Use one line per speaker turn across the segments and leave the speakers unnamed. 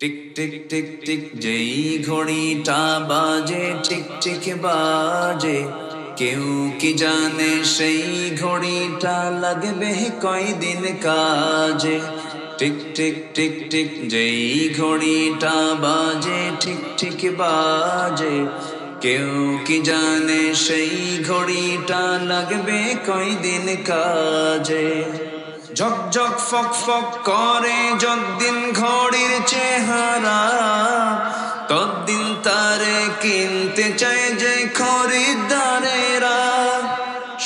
Tick tick tick tick যেই ঘড়িটা বাজে টিক টিক বাজে, কেউ কি জানে সেই ঘড়িটা লাগবে কয়দিন কাজে। টিক টিক টিক টিক যেই ঘড়িটা বাজে ঠিক ঠিক বাজে, কেউ কি জানে সেই ঘড়িটা লাগবে কয়দিন কাজে। ঝক ঝক ফক ফক করে যতদিন ঘড়ির চেহারা, ততদিন তারে কিনতে চায় যে খরিদ্দারেরা।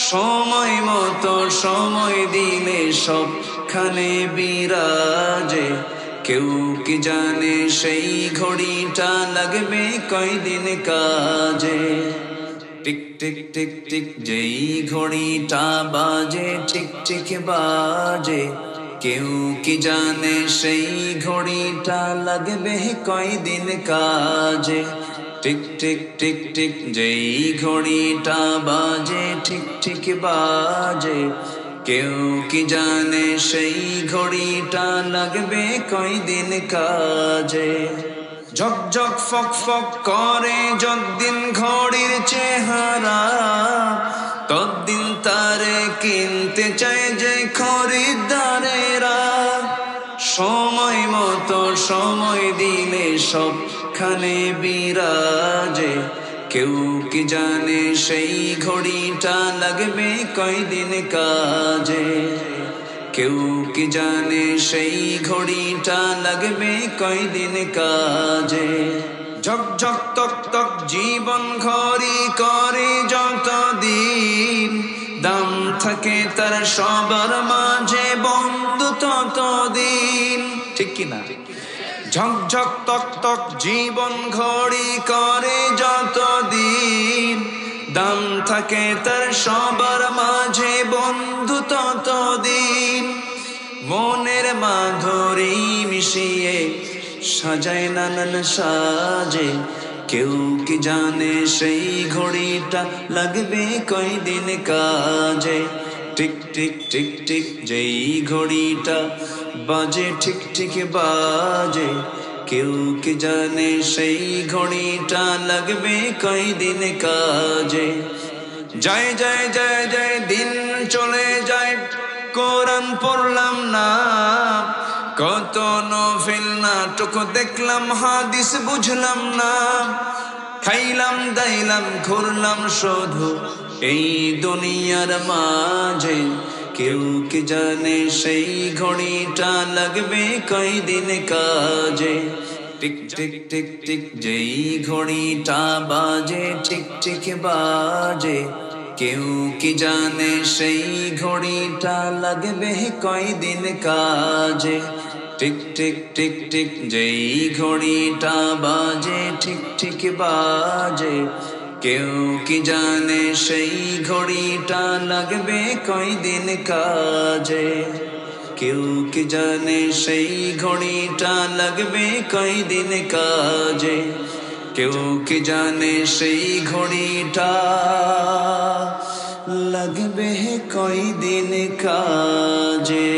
সময় মতো সময় দিলে সবখানে বিরাজে, কেউ কি জানে সেই ঘড়িটা লাগবে কয়দিন কাজে। টিক টিক টিক টিক যেই ঘড়িটা বাজে ঠিক ঠিক বাজে, কেউ কি জানে সেই ঘড়িটা লাগবে কয়দিন কাজে। টিক টিক টিক টিক যেই ঘড়িটা বাজে ঠিক ঠিক বাজে, কেউ কি জানে সেই ঘড়িটা লাগবে কয়দিন কাজে। ঝক ঝক ফক ফক করে যতদিন ঘড়ির চেহারা, ততদিন তারে কিনতে চায় যে খরিদ্দারেরা। সময় মতো সময় দিলে সবখানে বিরাজে, কেউ কি জানে সেই ঘড়িটা লাগবে কয়দিন কাজে। কেউ কি জানে সেই ঘড়িটা লাগবে কয়দিন কাজে। ঝক ঝক তক তক জীবন ঘড়ি করে যতদিন, দাম থাকে তার সবার মাঝে বন্ধু ততদিন। ঠিক কিনা? ঝক ঝক তক তক জীবন ঘড়ি করে যতদিন, দাম থাকে তার সবার মাঝে বন্ধু ততদিন। মনের মাধুরী মিশিয়ে সাজায় নানান সাজে, কেউ কি জানে সেই ঘড়িটা লাগবে কয়দিন কাজে। টিক টিক টিক টিক যেই ঘড়িটা বাজে ঠিক ঠিক বাজে, কেউ কি জানে সেই ঘড়িটা লাগবে কয়দিন কাজে। যায় যায় যায় যায় দিন চলে যায়, কোরআন পড়লাম না, কত নফিল নাটক দেখলাম হাদিস বুঝলাম না। খাইলাম দাইলাম ঘুরলাম শুধু এই দুনিয়ার মাঝে, কেউ কি জানে সেই ঘড়িটা লাগবে কয়দিন কাজে। টিক টিক টিক টিক যেই ঘড়িটা বাজে ঠিক ঠিক বাজে, কেউ কি জানে সেই ঘড়িটা লাগবে কয়দিন কাজে। টিক টিক টিক টিক যেই ঘড়িটা বাজে ঠিক ঠিক বাজে, কেউ কি জানে সেই ঘড়িটা লাগবে কয়দিন কাজে। কেউ কি জানে সেই ঘড়িটা লাগবে কয়দিন কাজে। কেউ কি জানে সেই ঘড়িটা লাগবে কয়দিন কাজে।